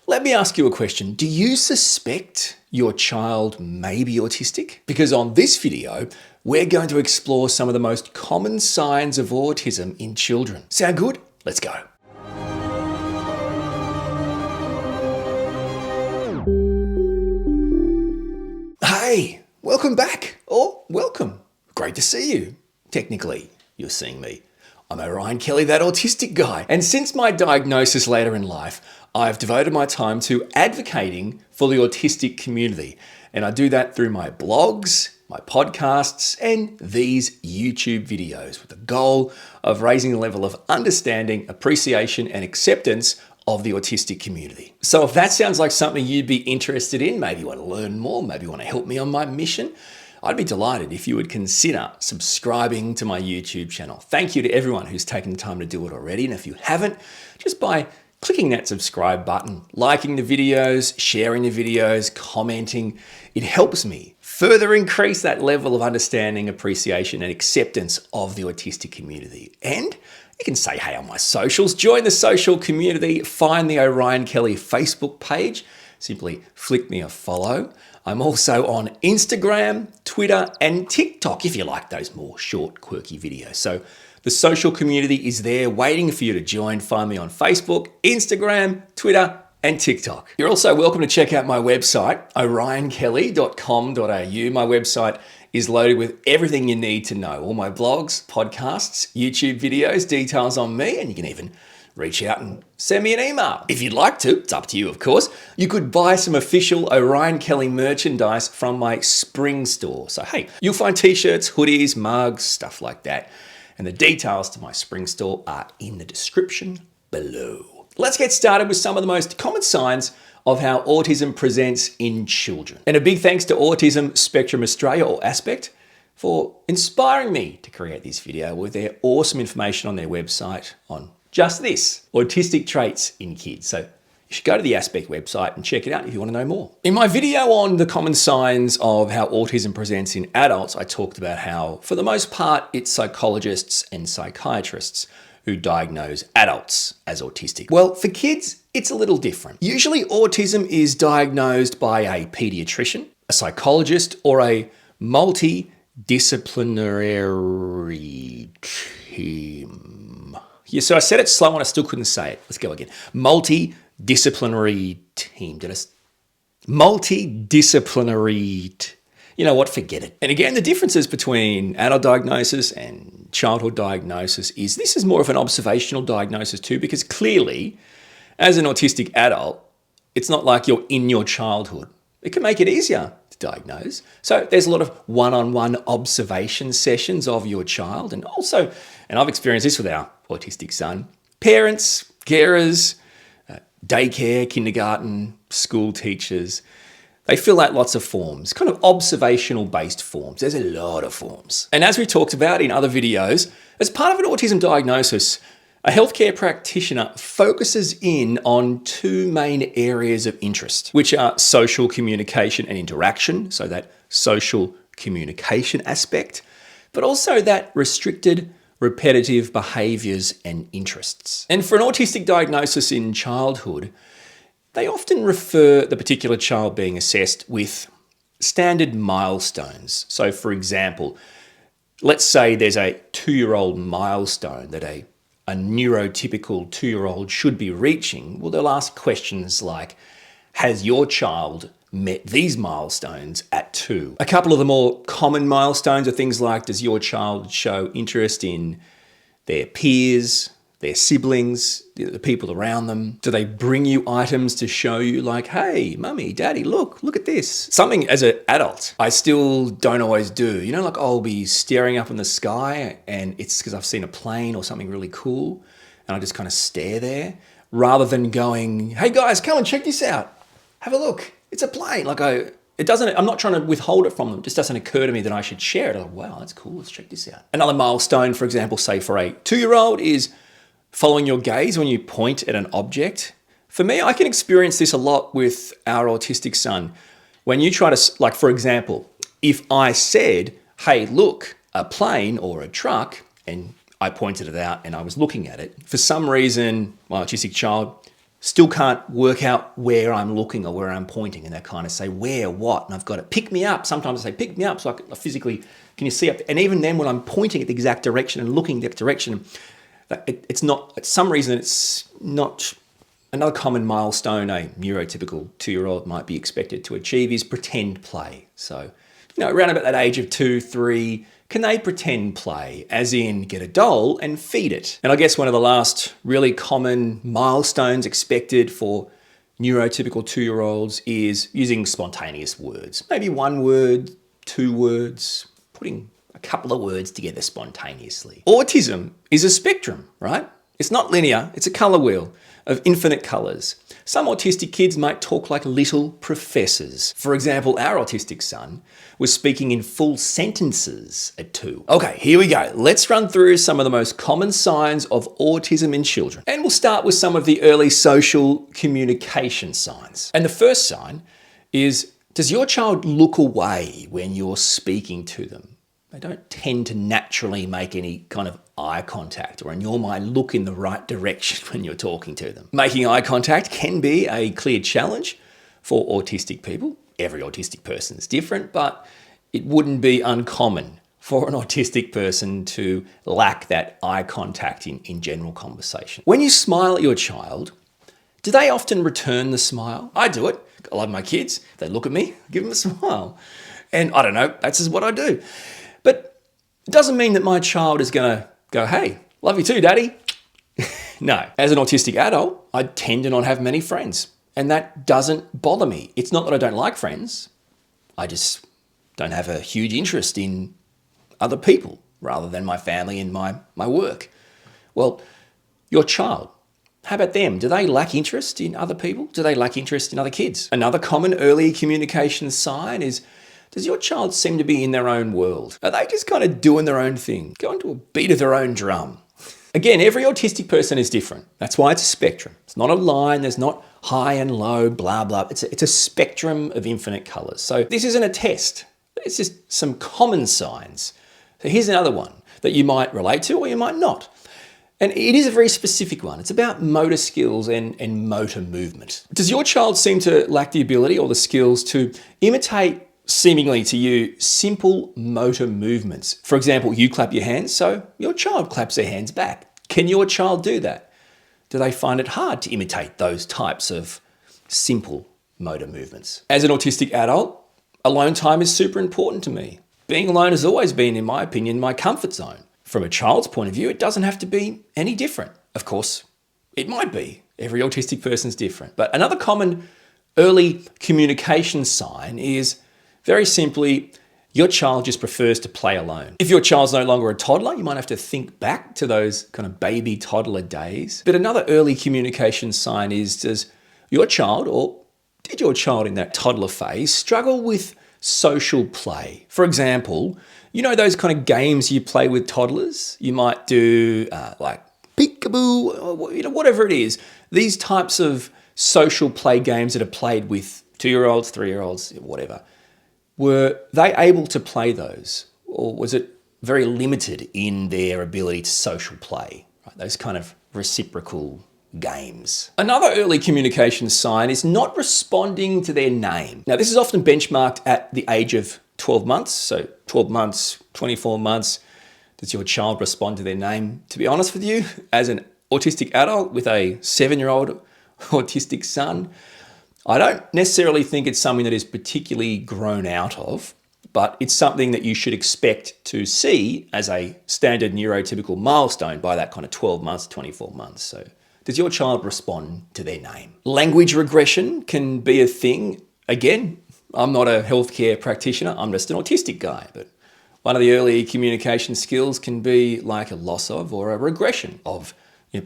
Let me ask you a question. Do you suspect your child may be autistic? Because on this video, we're going to explore some of the most common signs of autism in children. Sound good? Let's go. Hey, welcome back, or welcome. Great to see you. Technically, you're seeing me. I'm Orionkelly, that autistic guy. And since my diagnosis later in life, I've devoted my time to advocating for the autistic community. And I do that through my blogs, my podcasts, and these YouTube videos with the goal of raising the level of understanding, appreciation, and acceptance of the autistic community. So if that sounds like something you'd be interested in, maybe you want to learn more, maybe you want to help me on my mission, I'd be delighted if you would consider subscribing to my YouTube channel. Thank you to everyone who's taken the time to do it already. And if you haven't, just by clicking that subscribe button, liking the videos, sharing the videos, commenting, it helps me further increase that level of understanding, appreciation, and acceptance of the autistic community. And you can say hey on my socials, join the social community, find the Orionkelly Facebook page, simply flick me a follow. I'm also on Instagram, Twitter, and TikTok if you like those more short, quirky videos. So the social community is there waiting for you to join. Find me on Facebook, Instagram, Twitter, and TikTok. You're also welcome to check out my website, orionkelly.com.au. My website is loaded with everything you need to know. All my blogs, podcasts, YouTube videos, details on me, and you can even reach out and send me an email. If you'd like to, it's up to you, of course. You could buy some official Orionkelly merchandise from my spring store. So, hey, you'll find t-shirts, hoodies, mugs, stuff like that. And the details to my spring store are in the description below. Let's get started with some of the most common signs of how autism presents in children. And a big thanks to Autism Spectrum Australia, or Aspect, for inspiring me to create this video with their awesome information on their website on just this, autistic traits in kids. So you should go to the Aspect website and check it out if you want to know more. In my video on the common signs of how autism presents in adults, I talked about how, for the most part, it's psychologists and psychiatrists who diagnose adults as autistic. Well, for kids, it's a little different. Usually autism is diagnosed by a pediatrician, a psychologist, or a multidisciplinary team. Yeah, so I said it slow and I still couldn't say it. Let's go again. Multidisciplinary team. You know what? Forget it. And again, the differences between adult diagnosis and childhood diagnosis is this is more of an observational diagnosis too, because clearly, as an autistic adult, it's not like you're in your childhood. It can make it easier to diagnose. So there's a lot of one-on-one observation sessions of your child. And also, and I've experienced this with our autistic son, parents, carers, daycare, kindergarten, school teachers, they fill out lots of forms, kind of observational based forms. There's a lot of forms. And as we talked about in other videos, as part of an autism diagnosis, a healthcare practitioner focuses in on two main areas of interest, which are social communication and interaction, so that social communication aspect, but also that restricted repetitive behaviours and interests. And for an autistic diagnosis in childhood, they often refer the particular child being assessed with standard milestones. So for example, let's say there's a 2-year-old milestone that a neurotypical 2-year-old should be reaching. Well, they'll ask questions like, has your child met these milestones at 2? A couple of the more common milestones are things like, does your child show interest in their peers, their siblings, the people around them? Do they bring you items to show you like, hey, mummy, daddy, look at this? Something as an adult I still don't always do. You know, like I'll be staring up in the sky and it's because I've seen a plane or something really cool and I just kind of stare there rather than going, hey guys, come and check this out. Have a look. It's a plane. I'm not trying to withhold it from them. It just doesn't occur to me that I should share it. I'm like, wow, that's cool. Let's check this out. Another milestone, for example, say for a 2-year-old is following your gaze when you point at an object. For me, I can experience this a lot with our autistic son. When you try to, like for example, if I said, hey, look, a plane or a truck, and I pointed it out and I was looking at it, for some reason, my autistic child still can't work out where I'm looking or where I'm pointing, and they kind of say where, what, and I've got to pick me up. Sometimes I say pick me up so I physically, can you see up? And even then when I'm pointing at the exact direction and looking that direction, it's not, for some reason it's not. Another common milestone a neurotypical 2-year-old might be expected to achieve is pretend play. So, around about that age of 2, 3, can they pretend play, as in get a doll and feed it? And I guess one of the last really common milestones expected for neurotypical 2-year-olds is using spontaneous words. Maybe 1 word, 2 words, putting a couple of words together spontaneously. Autism is a spectrum, right? It's not linear, it's a colour wheel of infinite colours. Some autistic kids might talk like little professors. For example, our autistic son was speaking in full sentences at 2. Okay, here we go. Let's run through some of the most common signs of autism in children. And we'll start with some of the early social communication signs. And the first sign is, does your child look away when you're speaking to them? They don't tend to naturally make any kind of eye contact, or in your mind look in the right direction when you're talking to them. Making eye contact can be a clear challenge for autistic people. Every autistic person is different, but it wouldn't be uncommon for an autistic person to lack that eye contact in general conversation. When you smile at your child, do they often return the smile? I do it. I love my kids. They look at me, give them a smile. And I don't know, that's just what I do. But it doesn't mean that my child is going to go, hey, love you too, daddy. No. As an autistic adult, I tend to not have many friends. And that doesn't bother me. It's not that I don't like friends. I just don't have a huge interest in other people rather than my family and my work. Well, your child, how about them? Do they lack interest in other people? Do they lack interest in other kids? Another common early communication sign is, does your child seem to be in their own world? Are they just kind of doing their own thing, going to a beat of their own drum? Again, every autistic person is different. That's why it's a spectrum. It's not a line. There's not high and low, blah, blah. It's a spectrum of infinite colours. So this isn't a test. It's just some common signs. So here's another one that you might relate to or you might not. And it is a very specific one. It's about motor skills and motor movement. Does your child seem to lack the ability or the skills to imitate, seemingly to you, simple motor movements? For example, you clap your hands, so your child claps their hands back. Can your child do that? Do they find it hard to imitate those types of simple motor movements? As an autistic adult, alone time is super important to me. Being alone has always been, in my opinion, my comfort zone. From a child's point of view, it doesn't have to be any different. Of course, it might be. Every autistic person's different. But another common early communication sign is, very simply, your child just prefers to play alone. If your child's no longer a toddler, you might have to think back to those kind of baby toddler days. But another early communication sign is, does your child, or did your child in that toddler phase, struggle with social play? For example, you know those kind of games you play with toddlers? You might do like peekaboo, or whatever it is. These types of social play games that are played with 2-year-olds, 3-year-olds, whatever. Were they able to play those? Or was it very limited in their ability to social play? Right? Those kind of reciprocal games. Another early communication sign is not responding to their name. Now, this is often benchmarked at the age of 12 months. So 12 months, 24 months, does your child respond to their name? To be honest with you, as an autistic adult with a 7-year-old autistic son, I don't necessarily think it's something that is particularly grown out of, but it's something that you should expect to see as a standard neurotypical milestone by that kind of 12 months, 24 months. So does your child respond to their name? Language regression can be a thing. Again, I'm not a healthcare practitioner. I'm just an autistic guy. But one of the early communication skills can be like a loss of or a regression of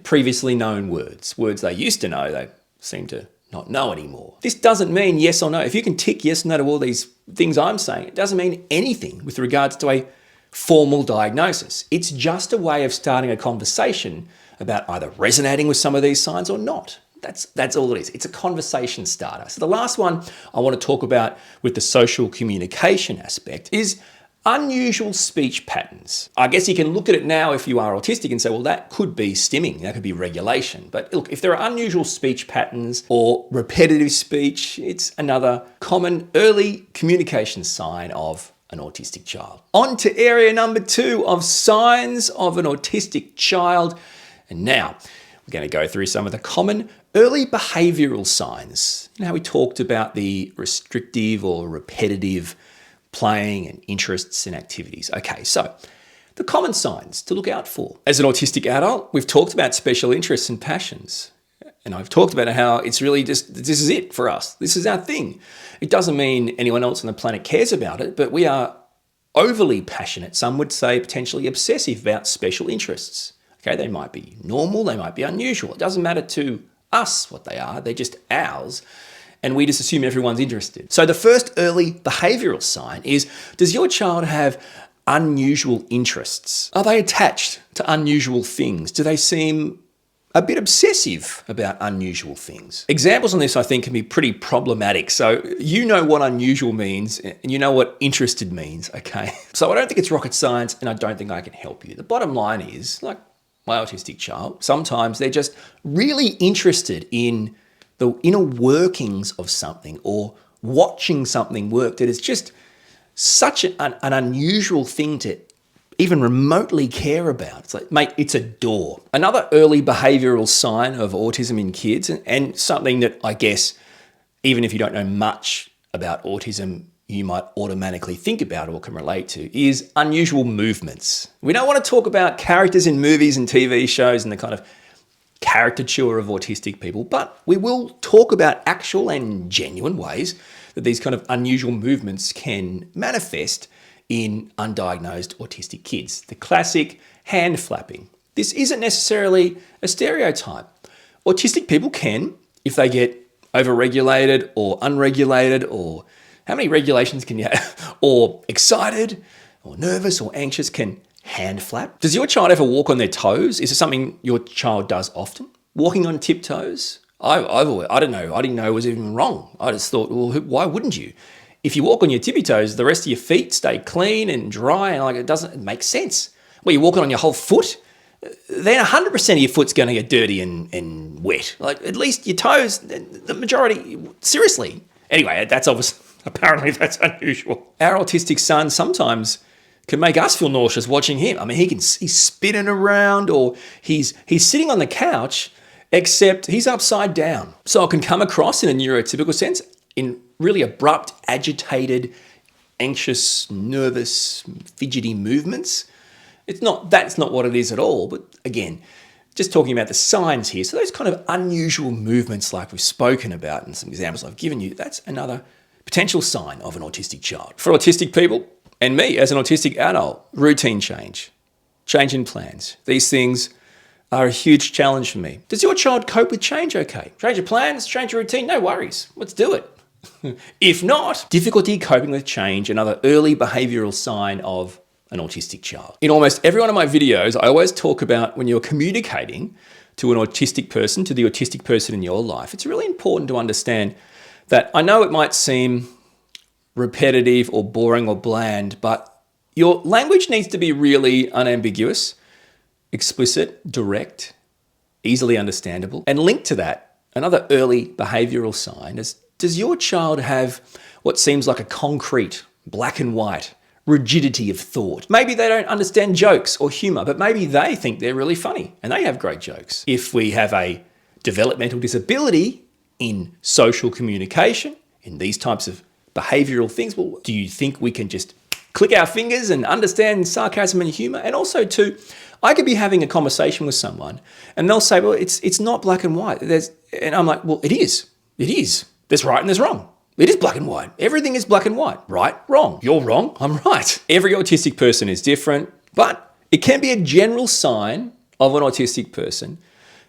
previously known words. Words they used to know, they seem to not know anymore. This doesn't mean yes or no. If you can tick yes or no to all these things I'm saying, it doesn't mean anything with regards to a formal diagnosis. It's just a way of starting a conversation about either resonating with some of these signs or not. That's all it is. It's a conversation starter. So the last one I want to talk about with the social communication aspect is Unusual speech patterns. I guess you can look at it now if you are autistic and say, well, that could be stimming, that could be regulation. But look, if there are unusual speech patterns or repetitive speech, it's another common early communication sign of an autistic child. On to area number 2 of signs of an autistic child. And now we're going to go through some of the common early behavioural signs. You know how we talked about the restrictive or repetitive playing and interests and activities. Okay, so the common signs to look out for. As an autistic adult, we've talked about special interests and passions. And I've talked about how it's really just, this is it for us. This is our thing. It doesn't mean anyone else on the planet cares about it, but we are overly passionate. Some would say potentially obsessive about special interests. Okay, they might be normal, they might be unusual. It doesn't matter to us what they are, they're just ours. And we just assume everyone's interested. So the first early behavioural sign is, does your child have unusual interests? Are they attached to unusual things? Do they seem a bit obsessive about unusual things? Examples on this, I think, can be pretty problematic. So you know what unusual means and you know what interested means, okay? So I don't think it's rocket science and I don't think I can help you. The bottom line is, like my autistic child, sometimes they're just really interested in the inner workings of something or watching something work that is just such an unusual thing to even remotely care about. It's like, mate, it's a door. Another early behavioural sign of autism in kids, and something that I guess, even if you don't know much about autism, you might automatically think about or can relate to, is unusual movements. We don't want to talk about characters in movies and TV shows and the kind of caricature of autistic people, but we will talk about actual and genuine ways that these kind of unusual movements can manifest in undiagnosed autistic kids. The classic hand flapping. This isn't necessarily a stereotype. Autistic people can, if they get overregulated or unregulated, or how many regulations can you have, or excited or nervous or anxious, can hand flap. Does your child ever walk on their toes? Is it something your child does often? Walking on tiptoes? I don't know. I didn't know it was even wrong. I just thought, well, why wouldn't you? If you walk on your tippy toes, the rest of your feet stay clean and dry, and like it make sense. Well, you're walking on your whole foot, then 100% of your foot's going to get dirty and wet. Like at least your toes, the majority, seriously. Anyway, that's obvious. Apparently that's unusual. Our autistic son sometimes can make us feel nauseous watching him. I mean, he's spinning around, or he's sitting on the couch, except he's upside down. So it can come across in a neurotypical sense in really abrupt, agitated, anxious, nervous, fidgety movements. That's not what it is at all. But again, just talking about the signs here. So those kind of unusual movements like we've spoken about and some examples I've given you, that's another potential sign of an autistic child. For autistic people, and me as an autistic adult, routine change in plans. These things are a huge challenge for me. Does your child cope with change okay? Change your plans, change your routine, no worries. Let's do it. If not, difficulty coping with change, another early behavioural sign of an autistic child. In almost every one of my videos, I always talk about when you're communicating to an autistic person, to the autistic person in your life, it's really important to understand that I know it might seem repetitive or boring or bland, but your language needs to be really unambiguous, explicit, direct, easily understandable. And linked to that, another early behavioural sign is, does your child have what seems like a concrete, black and white rigidity of thought? Maybe they don't understand jokes or humour, but maybe they think they're really funny and they have great jokes. If we have a developmental disability in social communication, in these types of behavioural things, well, do you think we can just click our fingers and understand sarcasm and humour? And also too, I could be having a conversation with someone and they'll say, well, it's not black and white. And I'm like, well, it is. It is. There's right and there's wrong. It is black and white. Everything is black and white. Right, wrong. You're wrong, I'm right. Every autistic person is different, but it can be a general sign of an autistic person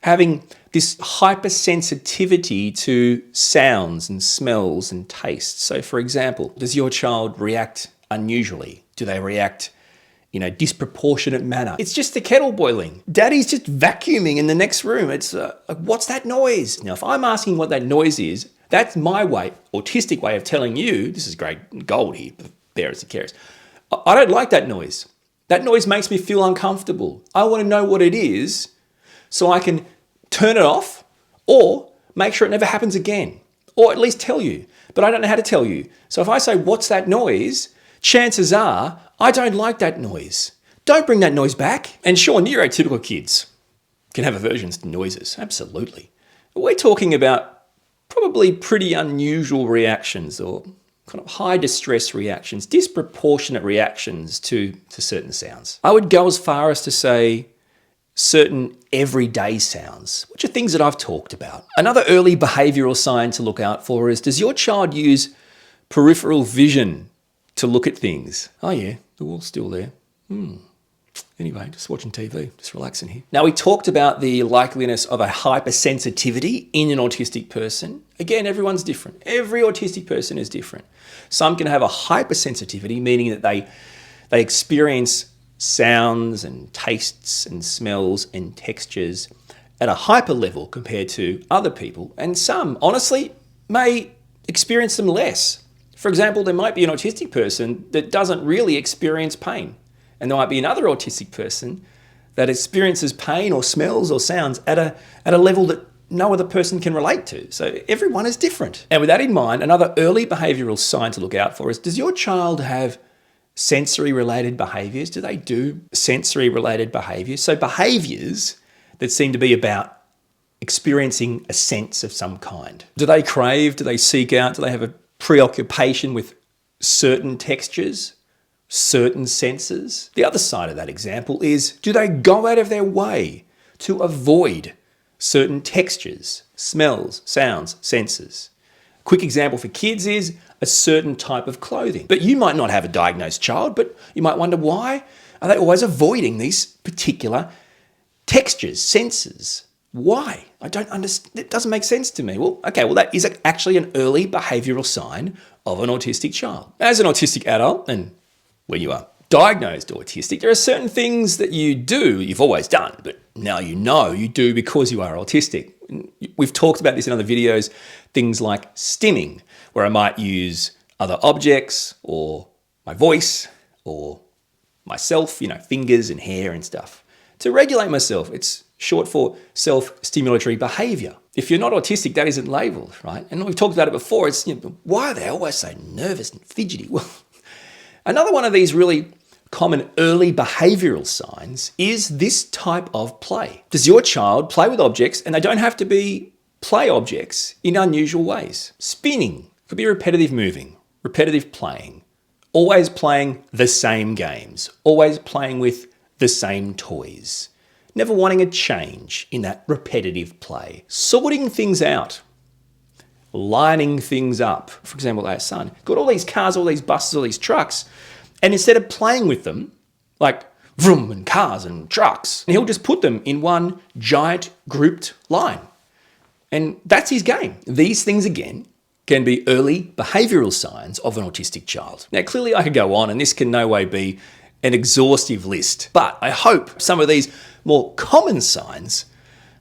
having this hypersensitivity to sounds and smells and tastes. So for example, does your child react unusually? Do they react in a disproportionate manner? It's just the kettle boiling. Daddy's just vacuuming in the next room. It's what's that noise? Now, if I'm asking what that noise is, that's my way, autistic way of telling you, this is great gold here, parents and carers. I don't like that noise. That noise makes me feel uncomfortable. I want to know what it is so I can turn it off or make sure it never happens again, or at least tell you. But I don't know how to tell you. So if I say, what's that noise? Chances are I don't like that noise. Don't bring that noise back. And sure, neurotypical kids can have aversions to noises. Absolutely. We're talking about probably pretty unusual reactions or kind of high distress reactions, disproportionate reactions to certain sounds. I would go as far as to say certain everyday sounds, which are things that I've talked about. Another early behavioural sign to look out for is, does your child use peripheral vision to look at things? Oh yeah, the wall's still there. Anyway, just watching TV, just relaxing here. Now, we talked about the likeliness of a hypersensitivity in an autistic person. Again, everyone's different. Every autistic person is different. Some can have a hypersensitivity, meaning that they experience sounds and tastes and smells and textures at a hyper level compared to other people. And some, honestly, may experience them less. For example, there might be an autistic person that doesn't really experience pain. And there might be another autistic person that experiences pain or smells or sounds at a level that no other person can relate to. So everyone is different. And with that in mind, another early behavioural sign to look out for is, does your child have sensory-related behaviours? Do they do sensory-related behaviours? So behaviours that seem to be about experiencing a sense of some kind. Do they crave? Do they seek out? Do they have a preoccupation with certain textures? Certain senses? The other side of that example is, do they go out of their way to avoid certain textures, smells, sounds, senses? A quick example for kids is a certain type of clothing. But you might not have a diagnosed child, but you might wonder, why are they always avoiding these particular textures, senses? Why? I don't understand. It doesn't make sense to me. Well, that is actually an early behavioural sign of an autistic child. As an autistic adult, and when you are diagnosed autistic, there are certain things that you do, you've always done, but now you know you do because you are autistic. We've talked about this in other videos, things like stimming, where I might use other objects or my voice or myself, fingers and hair and stuff to regulate myself. It's short for self-stimulatory behaviour. If you're not autistic, that isn't labelled, right? And we've talked about it before. It's, why are they always so nervous and fidgety? Well, another one of these really common early behavioural signs is this type of play. Does your child play with objects, and they don't have to be play objects, in unusual ways? Spinning could be repetitive moving, repetitive playing, always playing the same games, always playing with the same toys, never wanting a change in that repetitive play, sorting things out, lining things up. For example, our son got all these cars, all these buses, all these trucks, and instead of playing with them, like vroom and cars and trucks, he'll just put them in one giant grouped line. And that's his game. These things, again, can be early behavioural signs of an autistic child. Now, clearly I could go on, and this can no way be an exhaustive list, but I hope some of these more common signs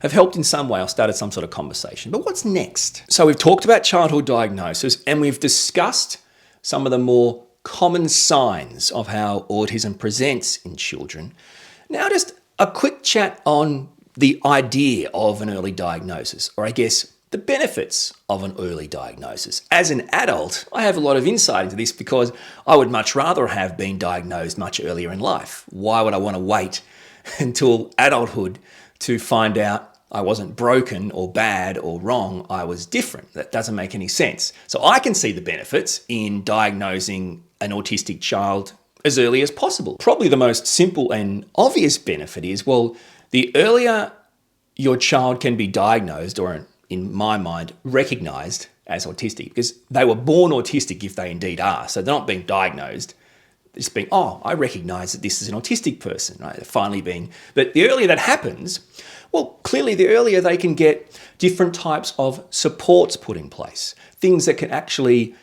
have helped in some way or started some sort of conversation. But what's next? So we've talked about childhood diagnosis, and we've discussed some of the more common signs of how autism presents in children. Now just a quick chat on the idea of an early diagnosis, or I guess the benefits of an early diagnosis. As an adult, I have a lot of insight into this because I would much rather have been diagnosed much earlier in life. Why would I want to wait until adulthood to find out I wasn't broken or bad or wrong, I was different? That doesn't make any sense. So I can see the benefits in diagnosing an autistic child as early as possible. Probably the most simple and obvious benefit is, well, the earlier your child can be diagnosed, or in my mind, recognised as autistic, because they were born autistic if they indeed are. So they're not being diagnosed. It's being, I recognise that this is an autistic person, right? They're finally being, but the earlier that happens, well, clearly the earlier they can get different types of supports put in place, things that can actually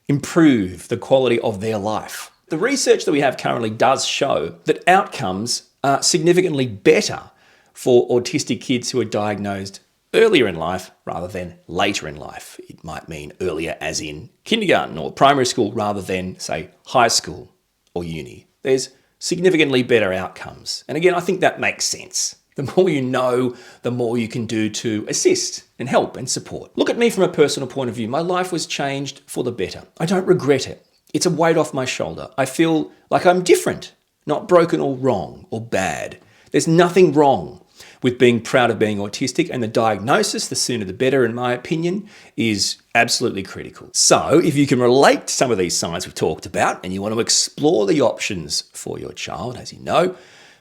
improve the quality of their life. The research that we have currently does show that outcomes are significantly better for autistic kids who are diagnosed earlier in life rather than later in life. It might mean earlier as in kindergarten or primary school rather than, say, high school or uni. There's significantly better outcomes. And again, I think that makes sense. The more you know, the more you can do to assist and help and support. Look at me from a personal point of view. My life was changed for the better. I don't regret it. It's a weight off my shoulder. I feel like I'm different, not broken or wrong or bad. There's nothing wrong with being proud of being autistic, and the diagnosis, the sooner the better, in my opinion, is absolutely critical. So if you can relate to some of these signs we've talked about and you want to explore the options for your child, as you know,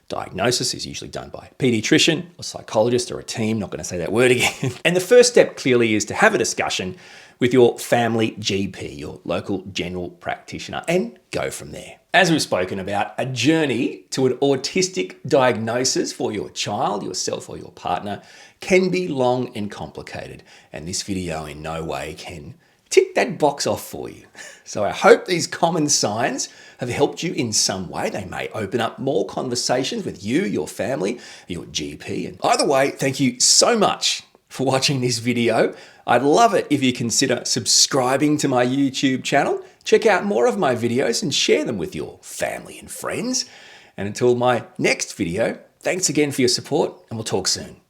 diagnosis is usually done by a pediatrician or psychologist or a team, not going to say that word again. And the first step clearly is to have a discussion with your family GP, your local general practitioner, and go from there. As we've spoken about, a journey to an autistic diagnosis for your child, yourself or your partner can be long and complicated, and this video in no way can tick that box off for you. So I hope these common signs have helped you in some way. They may open up more conversations with you, your family, your GP. And either way, thank you so much for watching this video. I'd love it if you consider subscribing to my YouTube channel. Check out more of my videos and share them with your family and friends. And until my next video, thanks again for your support, and we'll talk soon.